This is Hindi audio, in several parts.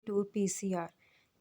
To PCR.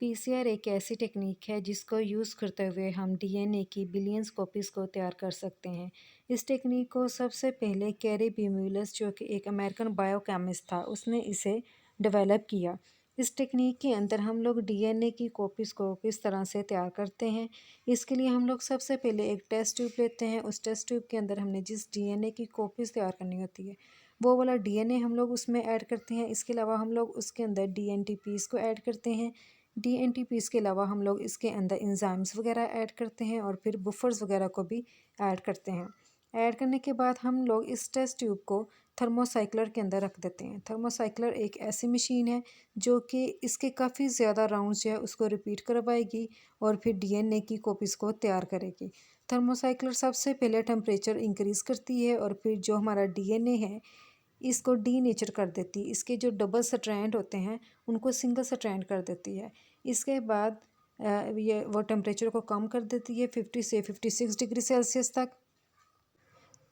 पीसीआर एक ऐसी टेक्निक है जिसको यूज़ करते हुए हम डीएनए की बिलियंस कॉपीज़ को तैयार कर सकते हैं। इस टेक्निक को सबसे पहले कैरी बीम्यूलस जो कि एक अमेरिकन बायोकेमिस्ट था उसने इसे डेवलप किया। इस टेक्निक के अंदर हम लोग डीएनए की कॉपीज़ को किस तरह से तैयार करते हैं, इसके लिए हम लोग सबसे पहले एक टेस्ट ट्यूब लेते हैं। उस टेस्ट ट्यूब के अंदर हमने जिस डीएनए की कॉपीज़ तैयार करनी होती है वो वाला डीएनए हम लोग उसमें ऐड करते हैं। इसके अलावा हम लोग उसके अंदर डीएनटीपीज़ को ऐड करते हैं। डीएनटीपीज़ के अलावा हम लोग इसके अंदर एंजाइम्स वगैरह ऐड करते हैं और फिर बुफर्स वगैरह को भी ऐड करते हैं। ऐड करने के बाद हम लोग इस टेस्ट ट्यूब को थर्मोसाइक्लर के अंदर रख देते हैं। थर्मोसाइक्लर एक ऐसी मशीन है जो कि इसके काफ़ी ज़्यादा राउंड्स जो है उसको रिपीट करवाएगी और फिर डीएनए की कॉपीज़ को तैयार करेगी। थर्मोसाइक्लर सबसे पहले टेम्परेचर इंक्रीज़ करती है और फिर जो हमारा डीएनए है इसको डीनेचर कर देती है। इसके जो डबल स्ट्रैंड होते हैं उनको सिंगल स्ट्रैंड कर देती है। इसके बाद ये वो टेम्परेचर को कम कर देती है 50 से 56 डिग्री सेल्सियस तक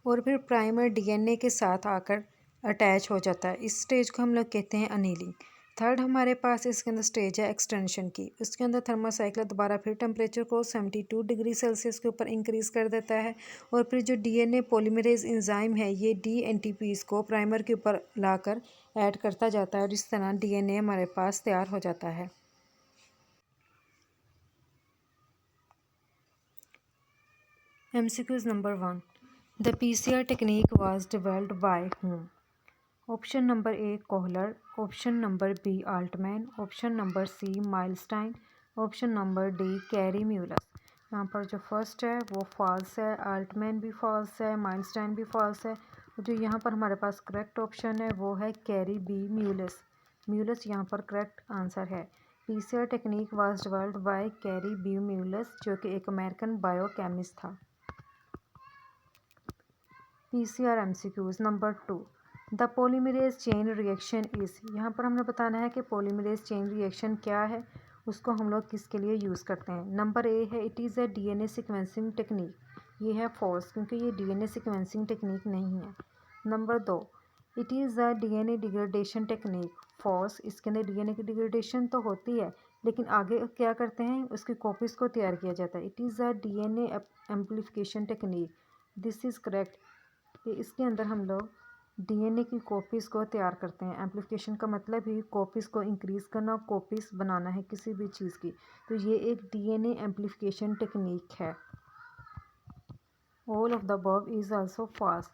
और फिर प्राइमर डीएनए के साथ आकर अटैच हो जाता है। इस स्टेज को हम लोग कहते हैं अनीलिंग। थर्ड हमारे पास इसके अंदर स्टेज है एक्सटेंशन की। उसके अंदर थर्मोसाइक्लर दोबारा फिर टेम्परेचर को 72 डिग्री सेल्सियस के ऊपर इंक्रीज़ कर देता है और फिर जो डीएनए पॉलीमरेज एंजाइम है ये डीएनटीपीज़ को प्राइमर के ऊपर लाकर ऐड करता जाता है और इस तरह डीएनए हमारे पास तैयार हो जाता है। MCQs number 1. The PCR technique was developed by whom? Option number A Kohler, option number B Altman, option number C Milstein, option number D Kary Mullis. यहाँ पर जो फर्स्ट है वो फॉल्स है, आल्टमैन भी फॉल्स है, माइलस्टाइन भी फॉल्स है। जो यहाँ पर हमारे पास करेक्ट ऑप्शन है वो है कैरी बी म्यूलस। म्यूलस यहाँ पर करेक्ट आंसर है। PCR technique was developed by Kary B Mullis जो कि एक अमेरिकन बायोकेमिस्ट था। PCR MCQs number 2. The polymerase chain reaction is. यहाँ पर हमने बताना है कि पॉलीमरेज चेन रिएक्शन क्या है, उसको हम लोग किसके लिए यूज़ करते हैं। नंबर ए है it is a DNA sequencing technique. ये है फॉल्स क्योंकि ये डीएनए सीक्वेंसिंग टेक्निक नहीं है। Number 2 it is a DNA degradation technique. False, इसके अंदर डीएनए की डिग्रेडेशन तो होती है लेकिन आगे क्या करते हैं उसकी कॉपीज़ को तैयार किया जाता है। It is a DNA amplification technique. This is correct. इसके अंदर हम लोग डीएनए की कॉपीज़ को तैयार करते हैं। एम्प्लीफिकेशन का मतलब ही कॉपीज़ को इंक्रीज़ करना, कॉपीज़ बनाना है किसी भी चीज़ की। तो ये एक डीएनए एम्प्लीफिकेशन टेक्निक है। All of the above is also false.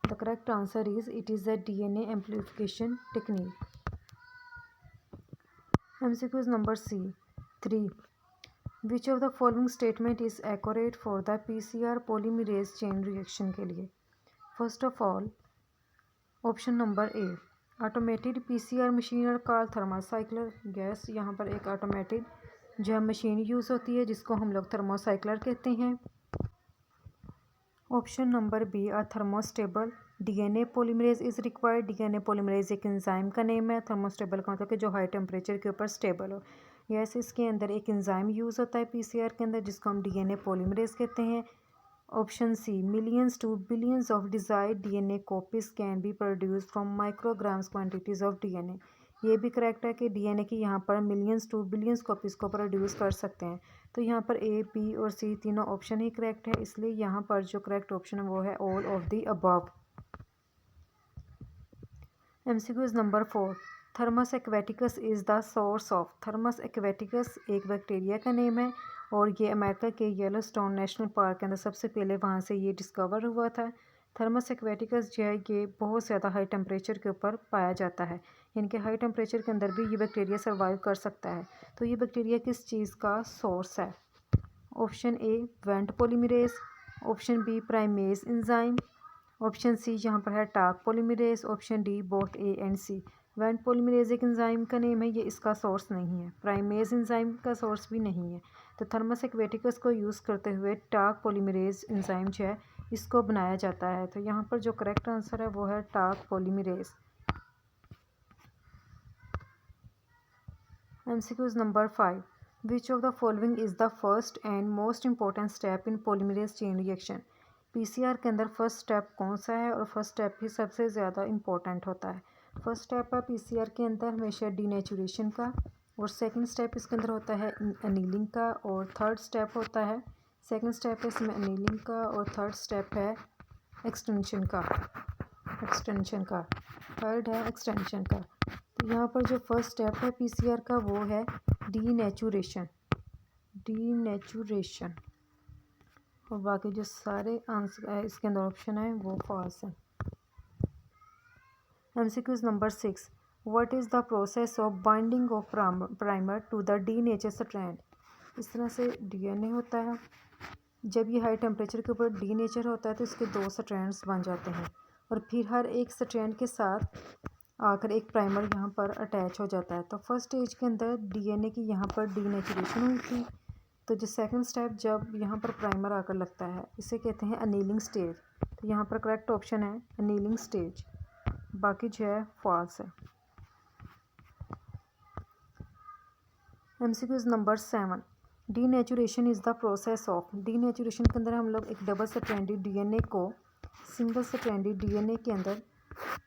The correct answer is it is a DNA amplification technique. MCQs number C3. Which of the following statement is accurate for the PCR polymerase chain reaction के लिए? First of all, option number A automated PCR machine और कॉल्ड थर्मोसाइक्लर। गैस यहाँ पर एक ऑटोमेटेड जो मशीन यूज़ होती है जिसको हम लोग थर्मोसाइक्लर कहते हैं। Option number B are thermostable DNA polymerase is required. DNA polymerase एक एंजाइम का नेम है। थर्मोस्टेबल का मतलब कि जो हाई टेम्परेचर के ऊपर स्टेबल हो। यस, इसके अंदर एक एंजाइम यूज़ होता है पीसीआर के अंदर जिसको हम डीएनए पॉलीमरेज कहते हैं। Option C millions to billions of desired DNA copies can be produce from micrograms quantities of DNA. ये भी करेक्ट है कि डीएनए की यहाँ पर मिलियंस टू बिलियंस कॉपीज़ को प्रोड्यूस कर सकते हैं। तो यहाँ पर ए, बी और सी तीनों ऑप्शन ही करेक्ट है, इसलिए यहाँ पर जो करेक्ट ऑप्शन है वो है all of the above. MCQs number 4. Thermus aquaticus is the source of. Thermos aquaticus एक बैक्टीरिया का नेम है और ये अमेरिका के येलोस्टोन नेशनल पार्क के अंदर सबसे पहले वहाँ से ये डिस्कवर हुआ था। थर्मस एक्वेटिकस जो है ये बहुत ज़्यादा हाई टेम्परेचर के ऊपर पाया जाता है, यानी कि हाई टेम्परेचर के अंदर भी ये बैक्टीरिया सर्वाइव कर सकता है। तो ये बैक्टीरिया किस चीज़ का सोर्स है? Option A Vent polymerase, option B primase enzyme, option C यहाँ पर है Taq polymerase, option D both A and C. Vent polymerase एक एंजाइम का नेम है, ये इसका सोर्स नहीं है। प्राइमेज एंजाइम का सोर्स भी नहीं है। तो थर्मस एक्वेटिकस को यूज़ करते हुए टाक पॉलीमरेज एंजाइम जो है इसको बनाया जाता है। तो यहाँ पर जो करेक्ट आंसर है वो है Taq polymerase. MCQs number 5. Which of the following is the first and most important step in polymerase chain reaction? PCR के अंदर फर्स्ट स्टेप कौन सा है और फर्स्ट स्टेप ही सबसे ज़्यादा इम्पोर्टेंट होता है। फर्स्ट स्टेप है पीसीआर के अंदर हमेशा डीनेचुरेशन का। और सेकंड स्टेप इसके अंदर होता है अनीलिंग का, और थर्ड स्टेप होता है, सेकंड स्टेप है इसमें अनीलिंग का, और थर्ड स्टेप है एक्सटेंशन का, थर्ड है एक्सटेंशन का। तो यहाँ पर जो फर्स्ट स्टेप है पीसीआर का वो है डीनेचुरेशन, और बाकी जो सारे आंसर इसके अंदर ऑप्शन है वो फॉल्स है। MCQs number 6, what is the process of binding of primer to the denature strand. इस तरह से डीएनए होता है, जब ये हाई टेम्परेचर के ऊपर डीनेचर होता है तो इसके 2 स्ट्रैंड्स बन जाते हैं, और फिर हर एक स्ट्रैंड के साथ आकर एक प्राइमर यहाँ पर अटैच हो जाता है। तो फर्स्ट स्टेज के अंदर डीएनए की यहाँ पर डीनेचुरेशन हुई थी, तो जो सेकंड स्टेप जब यहाँ पर प्राइमर आकर लगता है इसे कहते हैं अनीलिंग स्टेज। तो यहाँ पर करेक्ट ऑप्शन है अनीलिंग स्टेज, बाकी जो है फॉल्स है। MCQs number 7, denaturation is the process of. Denaturation के अंदर हम लोग एक डबल स्ट्रैंडेड डीएनए को सिंगल स्ट्रैंडेड डीएनए के अंदर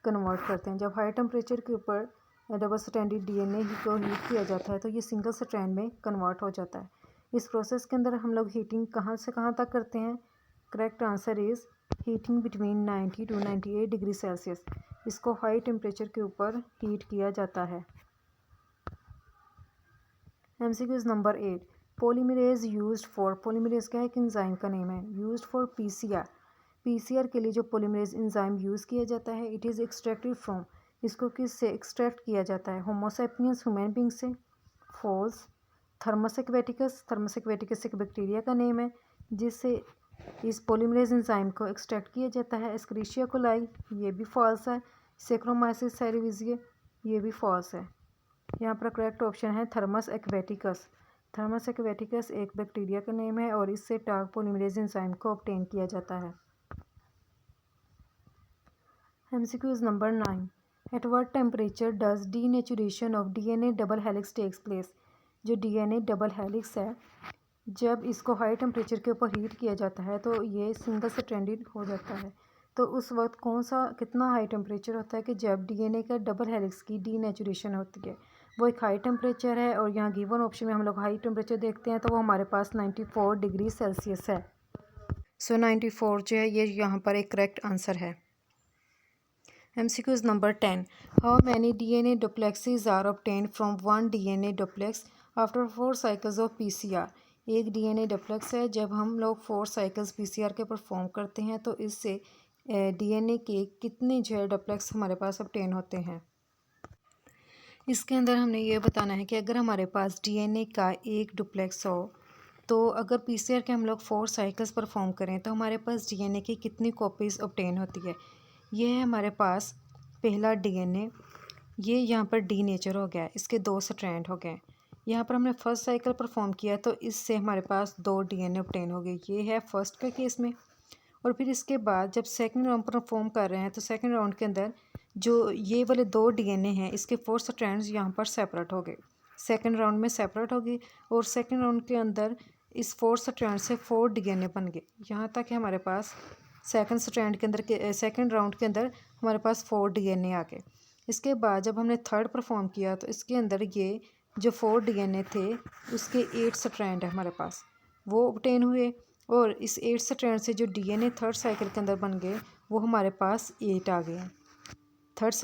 कन्वर्ट करते हैं। जब हाई टेम्परेचर के ऊपर डबल स्ट्रैंडेड डीएनए को हीट किया जाता है तो ये सिंगल स्ट्रैंड में कन्वर्ट हो जाता है। इस प्रोसेस के अंदर हम लोग हीटिंग कहाँ से कहाँ तक करते हैं? Correct answer is heating between 90 to 98 degree Celsius. इसको हाई टेम्परेचर के ऊपर हीट किया जाता है। MCQs number 8, polymerase used for. Polymerase क्या है? एक एंजाइम का नेम है। यूज्ड फॉर पीसीआर के लिए जो पॉलीमरेज एंजाइम यूज़ किया जाता है, इट इज़ एक्सट्रैक्टेड फ्रॉम। इसको किससे एक्सट्रैक्ट किया जाता है? होमो सैपियंस ह्यूमन बींग से। फॉल्स। थर्मस एक्वेटिकस एक बैक्टीरिया का नेम है जिससे इस पॉलीमरेज एंजाइम को एक्सट्रैक्ट किया जाता है। एस्क्रिशिया कोलाई, ये भी फॉल्स है। सेक्रोमाइसिस सेरेविजिया, ये भी फॉल्स है। यहाँ पर करेक्ट ऑप्शन है थर्मस एक्वेटिकस एक बैक्टीरिया का नेम है और इससे टाग पॉलीमरेज एंजाइम को ऑब्टेन किया जाता है। MCQs number 9, at what temperature does denaturation of DNA double helix takes place. जो डीएनए डबल हेलिक्स है, जब इसको हाई टेम्परेचर के ऊपर हीट किया जाता है तो ये सिंगल स्ट्रैंडेड हो जाता है। तो उस वक्त कितना हाई टेम्परेचर होता है कि जब डीएनए का डबल हेलिक्स की डीनेचुरेशन होती है, वो एक हाई टेम्परेचर है। और यहाँ गिवन ऑप्शन में हम लोग हाई टेम्परेचर देखते हैं तो वो हमारे पास 94 डिग्री सेल्सियस है। सो 94 जो है ये यहाँ पर एक करेक्ट आंसर है। MCQs number 10, how many DNA duplexes are obtained from one DNA duplex after 4 cycles of PCR। एक DNA डुप्लेक्स है, जब हम लोग 4 साइकिल्स PCR के परफॉर्म करते हैं तो इससे DNA के कितने जो है डुप्लेक्स हमारे पास obtain होते हैं। इसके अंदर हमने ये बताना है कि अगर हमारे पास DNA का एक डुप्लेक्स हो तो अगर PCR के हम लोग 4 साइकिल्स परफॉर्म करें तो हमारे पास DNA की कितनी कॉपीज़ ऑब्टेन होती है। ये है हमारे पास पहला DNA, ये यहाँ पर डीनेचर हो गया, इसके 2 स्ट्रैंड हो गए। यहाँ पर हमने फर्स्ट साइकिल परफॉर्म किया तो इससे हमारे पास 2 DNA ऑब्टेन हो गए, ये है फर्स्ट का केस में। और फिर इसके बाद जब सेकंड राउंड परफॉर्म कर रहे हैं तो सेकंड राउंड के अंदर जो ये वाले 2 DNA हैं इसके 4 स्ट्रैंड्स यहाँ पर सेपरेट हो गए, सेकंड राउंड में सेपरेट हो गई। और सेकंड राउंड के अंदर इस 4 स्ट्रैंड से 4 DNA बन गए। यहाँ तक हमारे पास सेकंड राउंड के अंदर हमारे पास 4 DNA आ गए। इसके बाद जब हमने थर्ड परफॉर्म किया तो इसके अंदर ये जो 4 DNA थे उसके 8 स्ट्रैंड है हमारे पास, वो ऑब्टेन हुए। और इस 8 स्ट्रैंड से जो DNA थर्ड साइकिल के अंदर बन गए वो हमारे पास 8 आ गए हैं। थर्ड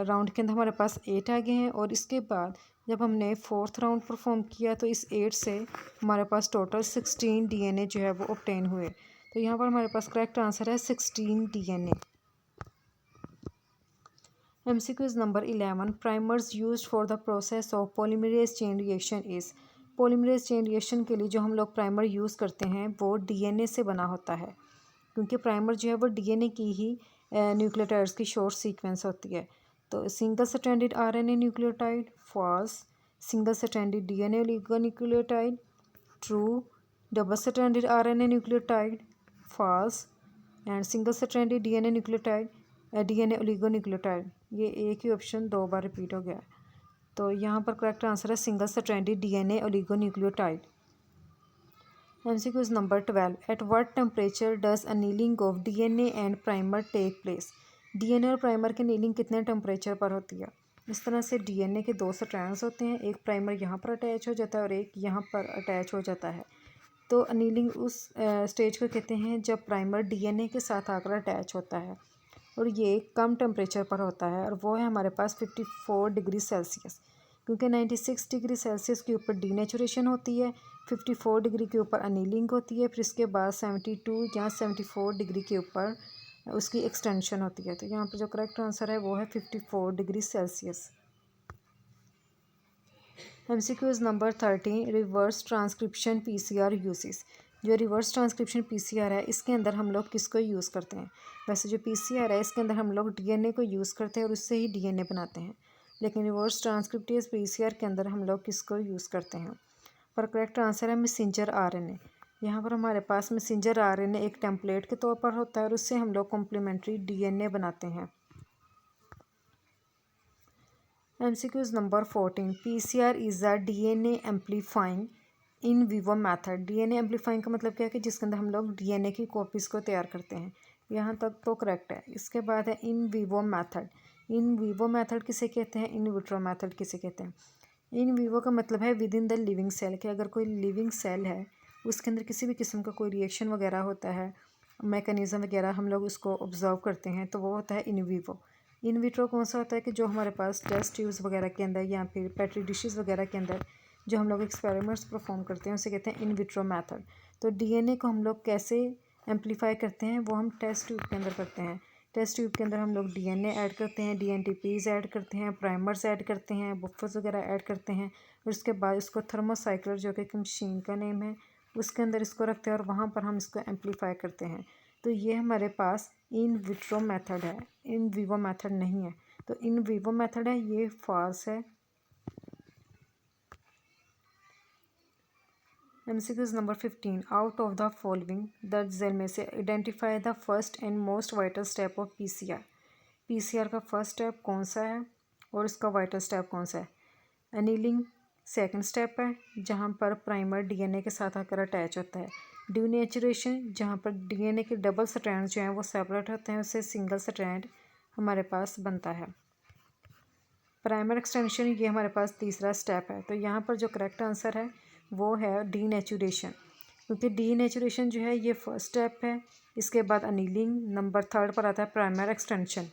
राउंड के अंदर हमारे पास 8 आ गए हैं। और इसके बाद जब हमने फोर्थ राउंड परफॉर्म किया तो इस 8 से हमारे पास टोटल 16 DNA जो है वो ऑब्टेन हुए। तो यहाँ पर हमारे पास करेक्ट आंसर है 16 DNA। MCQs number 11, primers used for the process of polymerase chain reaction is. Polymerase chain reaction के लिए जो हम लोग प्राइमर यूज़ करते हैं वो DNA से बना होता है, क्योंकि प्राइमर जो है वो DNA की ही न्यूक्लियोटाइड्स की शॉर्ट सीक्वेंस होती है। तो single stranded RNA nucleotide, false. Single stranded DNA oligonucleotide, true. Double stranded RNA nucleotide, false. And single stranded DNA nucleotide, DNA oligonucleotide. ये एक ही ऑप्शन 2 बार रिपीट हो गया, तो यहाँ पर करेक्ट आंसर है single stranded DNA oligonucleotide. MCQs number 12, at what temperature does annealing of DNA and primer take place. DNA और प्राइमर की नीलिंग कितने टेम्परेचर पर होती है? इस तरह से डीएनए के दो स्ट्रैंड्स होते हैं, एक प्राइमर यहाँ पर अटैच हो जाता है और एक यहाँ पर अटैच हो जाता है। तो अनीलिंग उस स्टेज को कहते हैं जब प्राइमर डीएनए के साथ आकर अटैच होता है और ये कम टेम्परेचर पर होता है और वो है हमारे पास 54 डिग्री सेल्सियस, क्योंकि 96 डिग्री सेल्सियस के ऊपर डीनेचुरेशन होती है, 54 डिग्री के ऊपर अनीलिंग होती है, फिर इसके बाद 72 या 74 डिग्री के ऊपर उसकी एक्सटेंशन होती है। तो यहाँ पर जो करेक्ट आंसर है वो है 54 degree Celsius. MCQs number 13, reverse transcription PCR uses. जो रिवर्स ट्रांसक्रिप्शन PCR है इसके अंदर हम लोग किसको यूज़ करते हैं? वैसे जो PCR है इसके अंदर हम लोग DNA को यूज़ करते हैं और उससे ही DNA बनाते हैं, लेकिन रिवर्स ट्रांसक्रिप्टिव PCR के अंदर हम लोग किसको यूज़ करते हैं? पर करेक्ट आंसर है मैसेंजर RNA। यहाँ पर हमारे पास मैसेंजर RNA एक टेम्पलेट के तौर पर होता है और उससे हम लोग कॉम्प्लीमेंट्री DNA बनाते हैं। MCQs number 14, PCR is a DNA amplifying in vivo method. DNA amplifying का मतलब क्या है कि जिसके अंदर हम लोग DNA की कॉपीज़ को तैयार करते हैं। यहाँ तक तो करेक्ट है। इसके बाद है in vivo method. In vivo method किसे कहते हैं? इन विट्रो मैथड किसे कहते हैं? इन विवो का मतलब है within the living cell, कि अगर कोई लिविंग सेल है उसके अंदर किसी भी किस्म का कोई रिएक्शन वगैरह होता है, मैकेनिज़्म वगैरह हम लोग उसको ऑब्जर्व करते हैं, तो वो होता है इन विवो। इन विट्रो कौन सा होता है कि जो हमारे पास टेस्ट ट्यूब्स वगैरह के अंदर या फिर पेट्री डिशेस वगैरह के अंदर जो हम लोग एक्सपेरिमेंट्स परफॉर्म करते हैं उसे कहते हैं इन विट्रो मैथड। तो डीएनए को हम लोग कैसे एम्पलीफाई करते हैं वो हम टेस्ट ट्यूब के अंदर करते हैं। टेस्ट ट्यूब के अंदर हम लोग डीएनए ऐड करते हैं, डीएनटीपीज ऐड करते हैं, प्राइमर्स ऐड करते हैं, बफर्स वगैरह ऐड करते हैं और उसके बाद इसको थर्मोसाइक्लर जो कि एक मशीन का नेम है उसके अंदर इसको रखते हैं और वहाँ पर हम इसको एम्पलीफाई करते हैं। तो ये हमारे पास इन विट्रो मेथड है, इन विवो मेथड नहीं है। तो इन विवो मेथड है, ये फॉल्स है। MCQs number 15, out of the following दर्ज में से identify the first and most vital step of PCR। PCR का फर्स्ट स्टेप कौन सा है और इसका वाइटल स्टेप कौन सा है? एनीलिंग सेकंड स्टेप है जहाँ पर प्राइमर डीएनए के साथ आकर अटैच होता है। डीनेचुरेशन जहाँ पर डीएनए के डबल स्ट्रैंड जो हैं वो सेपरेट होते हैं, उससे सिंगल स्ट्रैंड हमारे पास बनता है। प्राइमर एक्सटेंशन ये हमारे पास तीसरा स्टेप है। तो यहाँ पर जो करेक्ट आंसर है वो है डीनेचुरेशन, क्योंकि डीनेचुरेशन जो है ये फर्स्ट स्टेप है। इसके बाद अनीलिंग नंबर थर्ड पर आता है प्राइमर एक्सटेंशन।